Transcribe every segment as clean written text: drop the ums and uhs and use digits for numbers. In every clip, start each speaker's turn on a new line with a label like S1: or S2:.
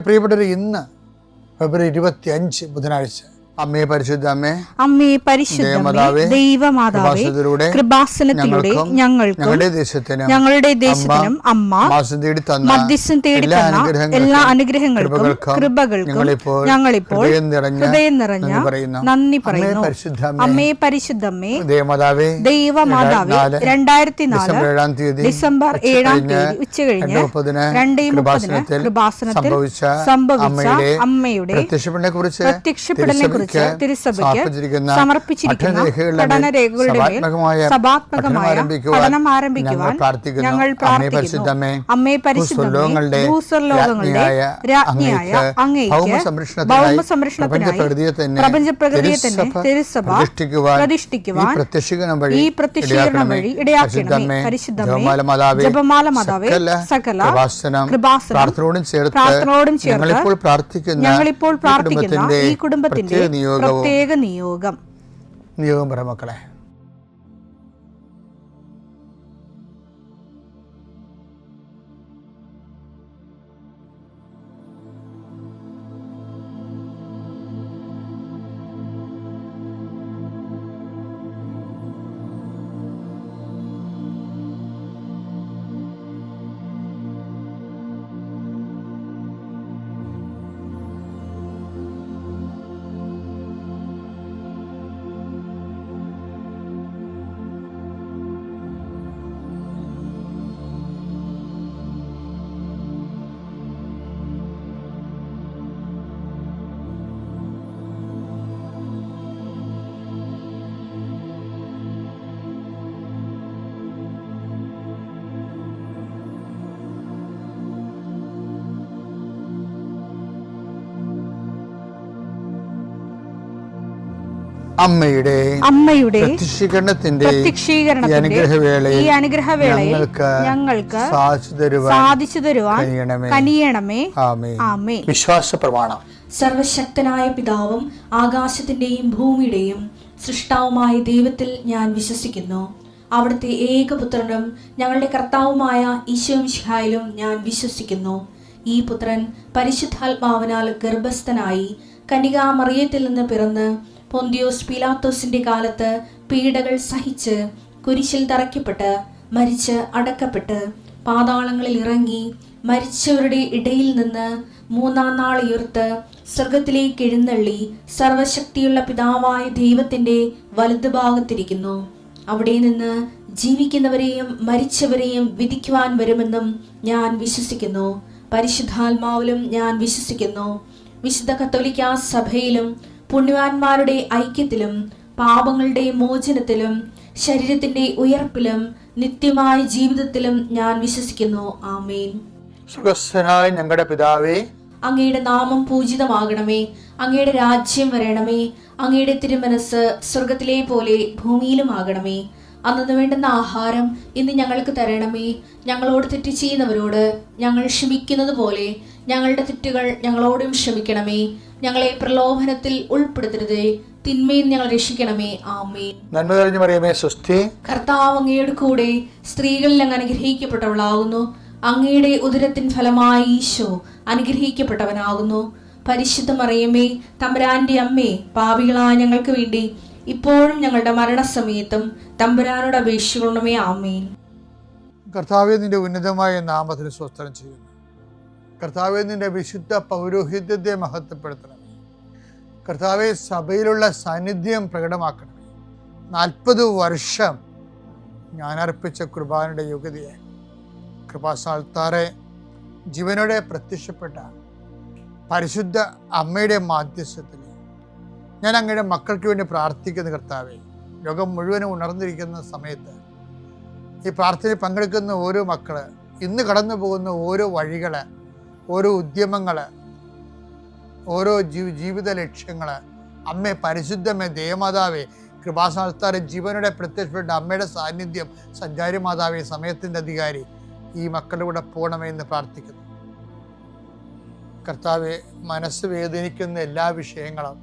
S1: പ്രിയപ്പെട്ടവർ, ഇന്ന് ഫെബ്രുവരി 25 ബുധനാഴ്ച. അമ്മേ പരിശുദ്ധ അമ്മേ,
S2: അമ്മേ പരിശുദ്ധമേ, ദൈവമാതാവേ, കൃപാസനത്തിലൂടെ ഞങ്ങളുടെ ദേശത്തിനും അമ്മ മധ്യസ്ഥം തേടി തന്ന എല്ലാ അനുഗ്രഹങ്ങൾക്കും കൃപകൾക്കും ഞങ്ങളിപ്പോൾ ഹൃദയം നിറഞ്ഞ നന്ദി പറയുന്നു. അമ്മേ പരിശുദ്ധമേ, ദൈവമാതാവേ, 2004 ഡിസംബർ 7 ഉച്ചകഴിഞ്ഞ് 2:30 കൃപാസനത്തിൽ സംഭവിച്ച അമ്മയുടെ പ്രത്യക്ഷപ്പെടലിനെ കുറിച്ച് തിരുസഭയ്ക്ക് സമർപ്പിച്ചിരിക്കുന്ന പഠനരേഖകളുടെ മേൽ സഭാത്മകമായ പഠനം ആരംഭിക്കുവാൻ ഞങ്ങൾ പ്രാർത്ഥിക്കുന്നു. അമ്മേ പരിശുദ്ധമേ, ഭൂസ്വർലോകങ്ങളുടെ രാജ്ഞിയായ അങ്ങേയ്ക്ക് ഭൗമസംരക്ഷണത്തിനായി പ്രപഞ്ചപ്രകൃതിയെ തന്നെ തിരുസഭ പ്രതിഷ്ഠിക്കുവാൻ ഈ പ്രത്യക്ഷീകരണം വഴി ഇടയാക്കണമേ. പരിശുദ്ധമേ, ജപമാല മാതാവേ, സകല കൃപാസനം പ്രാർത്ഥനയോടും ചേർത്ത് ഞങ്ങളിപ്പോൾ പ്രാർത്ഥിക്കുന്ന ഈ കുടുംബത്തിന്റെ പ്രത്യേക നിയോഗം
S1: പറ മക്കളെ.
S2: അമ്മയുടെ
S1: പ്രത്യക്ഷീകരണത്തിന്റെ
S2: ഈ അനുഗ്രഹവേളയിൽ ഞങ്ങൾക്ക് സാധിച്ചു തരുവാൻ കനിയണമേ. ആമേൻ.
S1: വിശ്വാസ പ്രമാണം.
S3: സർവശക്തനായ പിതാവും ആകാശത്തിന്റെയും ഭൂമിയുടെയും സൃഷ്ടാവുമായ ദൈവത്തിൽ ഞാൻ വിശ്വസിക്കുന്നു. അവിടുത്തെ ഏകപുത്രനും ഞങ്ങളുടെ കർത്താവുമായ ഈശോമിശിഹായിലും ഞാൻ വിശ്വസിക്കുന്നു. ഈ പുത്രൻ പരിശുദ്ധാത്മാവിനാൽ ഗർഭസ്ഥനായി കന്യകാമറിയത്തിൽ നിന്ന് പിറന്ന് പൊന്തിയോസ് പീലാത്തോസിന്റെ കാലത്ത് പീഡകൾ സഹിച്ച് കുരിശിൽ തറയ്ക്കപ്പെട്ട് മരിച്ച് അടക്കപ്പെട്ട് പാതാളങ്ങളിൽ ഇറങ്ങി മരിച്ചവരുടെ ഇടയിൽ നിന്ന് 3-ാം നാൾ ഉയർത്ത് സ്വർഗത്തിലേക്ക് എഴുന്നള്ളി സർവശക്തിയുള്ള പിതാവായ ദൈവത്തിന്റെ വലതുഭാഗത്തിരിക്കുന്നു. അവിടെ നിന്ന് ജീവിക്കുന്നവരെയും മരിച്ചവരെയും വിധിക്കുവാൻ വരുമെന്നും ഞാൻ വിശ്വസിക്കുന്നു. പരിശുദ്ധാത്മാവിലും ഞാൻ വിശ്വസിക്കുന്നു. വിശുദ്ധ കത്തോലിക്കാ സഭയിലും പുണ്യവാന്മാരുടെ ഐക്യത്തിലും പാപങ്ങളുടെ മോചനത്തിലും ശരീരത്തിന്റെ ഉയർപ്പിലും നിത്യമായ ജീവിതത്തിലും ഞാൻ വിശ്വസിക്കുന്നു. ആമേൻ.
S1: സ്വർഗ്ഗസ്ഥനായ ഞങ്ങളുടെ പിതാവേ,
S3: അങ്ങയുടെ നാമം പൂജിതമാകണമേ. അങ്ങയുടെ രാജ്യം വരണമേ. അങ്ങയുടെ തിരുമനസ് സ്വർഗത്തിലെ പോലെ ഭൂമിയിലും ആകണമേ. അന്നു വേണ്ടുന്ന ആഹാരം ഇന്ന് ഞങ്ങൾക്ക് തരണമേ. ഞങ്ങളോട് തെറ്റ് ചെയ്യുന്നവരോട് ഞങ്ങൾ ക്ഷമിക്കുന്നത് പോലെ ഞങ്ങളുടെ തെറ്റുകൾ ഞങ്ങളോടും ക്ഷമിക്കണമേ. ഞങ്ങളെ പ്രലോഭനത്തിൽ ഉൾപ്പെടുത്തരുതേ, തിന്മയിൽ ഞങ്ങൾ രക്ഷിക്കണമേ. ആമേൻ.
S1: നന്മ നിറഞ്ഞ മറിയമേ, സ്വസ്തി.
S3: കർത്താവ് അങ്ങയുടെ കൂടെ സ്ത്രീകളിൽ അങ്ങ് അനുഗ്രഹിക്കപ്പെട്ടവളാകുന്നു. അങ്ങയുടെ ഉദരത്തിൻ ഫലമായി ഈശോ അനുഗ്രഹിക്കപ്പെട്ടവനാകുന്നു. പരിശുദ്ധ മറിയമേ, തമ്പുരാന്റെ അമ്മേ, പാപികളായ ഞങ്ങൾക്ക് വേണ്ടി ഇപ്പോഴും ഞങ്ങളുടെ മരണസമയത്തും തമ്പുരാനോട് അപേക്ഷിക്കണമേ. ആമേൻ.
S1: കർത്താവേ, നിന്റെ ഉന്നതമായ നാമത്തിന് സ്തോത്രം ചെയ്യുന്നു. കർത്താവേ, നിന്റെ വിശുദ്ധ പൗരോഹിത്യത്തെ മഹത്വപ്പെടുത്തണമേ. കർത്താവെ, സഭയിലുള്ള സാന്നിധ്യം പ്രകടമാക്കണമേ. 40 വർഷം ഞാൻ അർപ്പിച്ച കുർബാനയുടെ യോഗ്യതയെ കൃപാസ്ഥാനത്താറെ ജീവനോടെ പ്രത്യക്ഷപ്പെട്ട പരിശുദ്ധ അമ്മയുടെ മാധ്യസ്ഥത്തിൽ ഞാൻ അങ്ങയുടെ മക്കൾക്ക് വേണ്ടി പ്രാർത്ഥിക്കുന്ന കർത്താവെ, ലോകം മുഴുവനും ഉണർന്നിരിക്കുന്ന സമയത്ത് ഈ പ്രാർത്ഥനയിൽ പങ്കെടുക്കുന്ന ഓരോ മക്കള്, ഇന്ന് കടന്നു പോകുന്ന ഓരോ വഴികള്, ഓരോ ഉദ്യമങ്ങള്, ഓരോ ജീവിത ലക്ഷ്യങ്ങള്, അമ്മേ പരിശുദ്ധമേ, ദേവമാതാവേ, കൃപാസ്ഥാനത്താറെ ജീവനോടെ പ്രത്യക്ഷപ്പെട്ട അമ്മയുടെ സാന്നിധ്യം, സഞ്ചാരി മാതാവേ, സമയത്തിൻ്റെ അധികാരി, ഈ മക്കളുടെ കൂടെ പോകണമെന്ന് പ്രാർത്ഥിക്കുന്നു. കർത്താവെ, മനസ്സ് വേദനിക്കുന്ന എല്ലാ വിഷയങ്ങളും,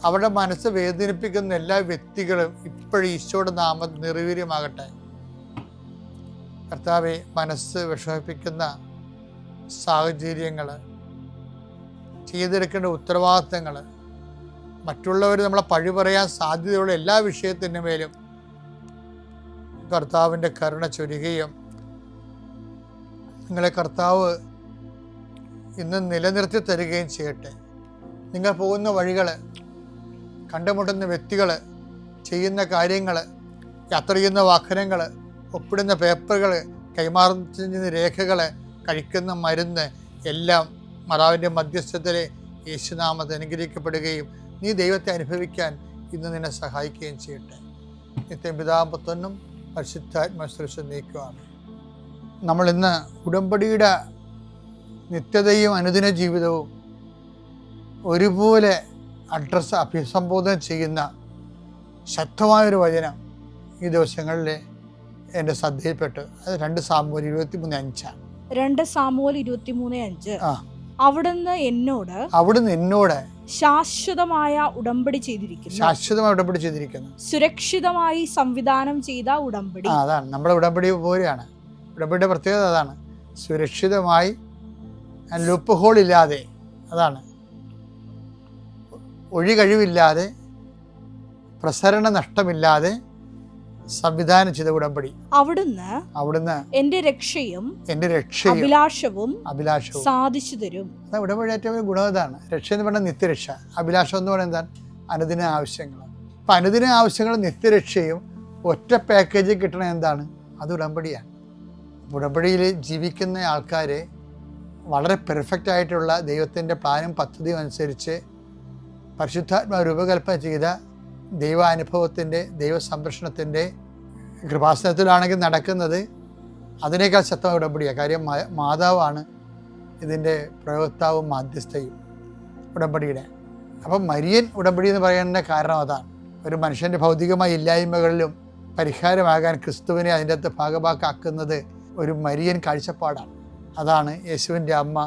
S1: അവരുടെ മനസ്സ് വേദനിപ്പിക്കുന്ന എല്ലാ വ്യക്തികളും ഇപ്പോഴും ഈശോയുടെ നാമം നിർവീര്യമാകട്ടെ. കർത്താവെ, മനസ്സ് വിഷമിപ്പിക്കുന്ന സാഹചര്യങ്ങൾ, ചെയ്തെടുക്കേണ്ട ഉത്തരവാദിത്തങ്ങൾ, മറ്റുള്ളവർ നമ്മളെ പഴി പറയാൻ സാധ്യതയുള്ള എല്ലാ വിഷയത്തിൻ്റെ മേലും കർത്താവിൻ്റെ കരുണ ചൊരിയുകയും നിങ്ങളെ കർത്താവ് ഇന്ന് നിലനിർത്തി തരികയും ചെയ്യട്ടെ. നിങ്ങൾ പോകുന്ന വഴികൾ, കണ്ടുമുട്ടുന്ന വ്യക്തികൾ, ചെയ്യുന്ന കാര്യങ്ങൾ, യാത്ര ചെയ്യുന്ന വാഹനങ്ങൾ, ഒപ്പിടുന്ന പേപ്പറുകൾ, കൈമാറുന്ന രേഖകൾ, കഴിക്കുന്ന മരുന്ന് എല്ലാം മാതാവിൻ്റെ മധ്യസ്ഥതയിലെ യേശുനാമത്തിൽ അനുഗ്രഹിക്കപ്പെടുകയും നീ ദൈവത്തെ അനുഭവിക്കാൻ ഇന്ന് നിന്നെ സഹായിക്കുകയും ചെയ്യട്ടെ. നിത്യം പിതാവും പുത്രനും പരിശുദ്ധാത്മാശ്രേഷ്ഠ നീക്കുവാണ്. നമ്മളിന്ന് ഉടമ്പടിയുടെ നിത്യതയും അനുദിന ജീവിതവും ഒരുപോലെ അഭിസംബോധന ചെയ്യുന്ന ശക്തമായൊരു വചനം ഈ ദിവസങ്ങളിൽ എൻ്റെ ശ്രദ്ധയിൽപ്പെട്ടു. അത് 2 സാമുവേൽ 23:5.
S2: 2 സാമുവേൽ 23:5. അവിടുന്ന് എന്നോട് ശാശ്വതമായ ഉടമ്പടി ചെയ്തിരിക്കുന്നു. സുരക്ഷിതമായി സംവിധാനം ചെയ്ത ഉടമ്പടി.
S1: അതാണ് നമ്മുടെ ഉടമ്പടി പോലെയാണ്. ഉടമ്പടിയുടെ പ്രത്യേകത അതാണ്. സുരക്ഷിതമായി, ലൂപ്പ് ഹോൾ ഇല്ലാതെ, അതാണ് ഒഴികഴിവില്ലാതെ, പ്രസരണ നഷ്ടമില്ലാതെ സംവിധാനം ചെയ്ത ഉടമ്പടി.
S2: അവിടുന്ന് എന്റെ രക്ഷയും അഭിലാഷവും സാധിച്ചു തരും.
S1: ഉടമ്പടി ഏറ്റവും ഗുണം ഇതാണ്. രക്ഷ എന്ന് പറഞ്ഞാൽ നിത്യരക്ഷ, അഭിലാഷം എന്ന് പറയുന്നത് എന്താണ്? അനുദിന ആവശ്യങ്ങൾ. അപ്പം അനുദിന ആവശ്യങ്ങളും നിത്യരക്ഷയും ഒറ്റ പാക്കേജിൽ കിട്ടണ എന്താണ്? അത് ഉടമ്പടിയാണ്. ഉടമ്പടിയിൽ ജീവിക്കുന്ന ആൾക്കാരെ വളരെ പെർഫെക്റ്റ് ആയിട്ടുള്ള ദൈവത്തിൻ്റെ പ്ലാനും പദ്ധതിയും അനുസരിച്ച് പരിശുദ്ധാത്മാവ് രൂപകൽപ്പന ചെയ്ത ദൈവാനുഭവത്തിൻ്റെ, ദൈവസംരക്ഷണത്തിൻ്റെ കൃപാസനത്തിലാണെങ്കിൽ നടക്കുന്നത് അതിനേക്കാൾ ശക്തമായ ഉടമ്പടിയാണ്. കാര്യം മാതാവാണ് ഇതിൻ്റെ പ്രയോക്താവും മാധ്യസ്ഥയും ഉടമ്പടിയുടെ. അപ്പം മരിയൻ ഉടമ്പടി എന്ന് പറയുന്ന കാരണം അതാണ്. ഒരു മനുഷ്യൻ്റെ ഭൗതികമായ ഇല്ലായ്മകളിലും പരിഹാരമാകാൻ ക്രിസ്തുവിനെ അതിൻ്റെ അകത്ത് ഭാഗമാക്കാക്കുന്നത് ഒരു മരിയൻ കാഴ്ചപ്പാടാണ്. അതാണ് യേശുവിൻ്റെ അമ്മ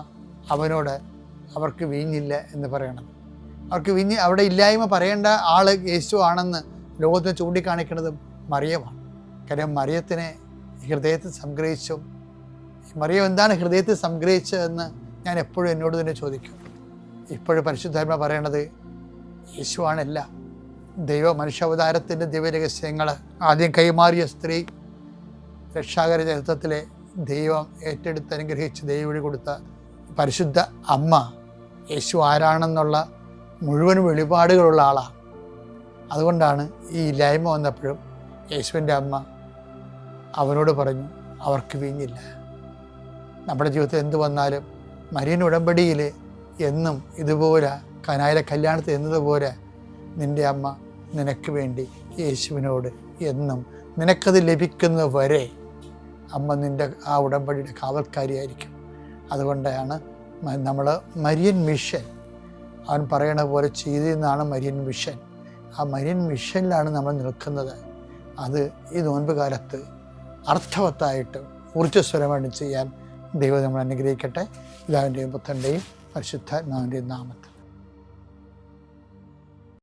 S1: അവനോട് അവർക്ക് വീഞ്ഞില്ല എന്ന് പറയണത്. അവർക്ക് അവിടെ ഇല്ലായ്മ പറയേണ്ട ആൾ യേശു ആണെന്ന് ലോകത്തിന് ചൂണ്ടിക്കാണിക്കുന്നതും മറിയമാണ്. കാര്യം മറിയത്തിനെ ഹൃദയത്തിൽ സംഗ്രഹിച്ചു. മറിയം എന്താണ് ഹൃദയത്തിൽ സംഗ്രഹിച്ചതെന്ന് ഞാൻ എപ്പോഴും എന്നോട് തന്നെ ചോദിക്കും. ഇപ്പോഴും പരിശുദ്ധാത്മ പറയണത് യേശുവാണല്ല. മനുഷ്യാവതാരത്തിൻ്റെ ദിവ്യരഹസ്യങ്ങൾ ആദ്യം കൈമാറിയ സ്ത്രീ, രക്ഷാകര ചരിത്രത്തിലെ ദൈവം ഏറ്റെടുത്ത് അനുഗ്രഹിച്ച് ദൈവവഴി കൊടുത്ത പരിശുദ്ധ അമ്മ യേശു ആരാണെന്നുള്ള മുഴുവൻ വെളിപാടുകളുള്ള ആളാണ്. അതുകൊണ്ടാണ് ഈ ഇല്ലായ്മ വന്നപ്പോഴും യേശുവിൻ്റെ അമ്മ അവനോട് പറഞ്ഞു അവർക്ക് വീഞ്ഞില്ല. നമ്മുടെ ജീവിതത്തിൽ എന്ത് വന്നാലും മരിയൻ ഉടമ്പടിയിൽ എന്നും ഇതുപോലെ കനായിലെ കല്യാണത്തിൽ എന്നതുപോലെ നിൻ്റെ അമ്മ നിനക്ക് വേണ്ടി യേശുവിനോട് എന്നും നിനക്കത് ലഭിക്കുന്നത് വരെ അമ്മ നിൻ്റെ ആ ഉടമ്പടിയുടെ കാവൽക്കാരിയായിരിക്കും. അതുകൊണ്ടാണ് നമ്മൾ മരിയൻ മിഷൻ, അവൻ പറയണ പോലെ ചെയ്തെന്നാണ് മരിയൻ മിഷൻ. ആ മരിയൻ മിഷനിലാണ് നമ്മൾ നിൽക്കുന്നത്. അത് ഈ നോൻപ് കാലത്ത് അർത്ഥവത്തായിട്ട് ഊർജ്ജസ്വരമായിട്ട് ചെയ്യാൻ ദൈവം നമ്മൾ അനുഗ്രഹിക്കട്ടെ. പിതാവിൻ്റെയും പുത്രൻ്റെയും പരിശുദ്ധാത്മാവിൻ്റെയും നാമത്തിൽ.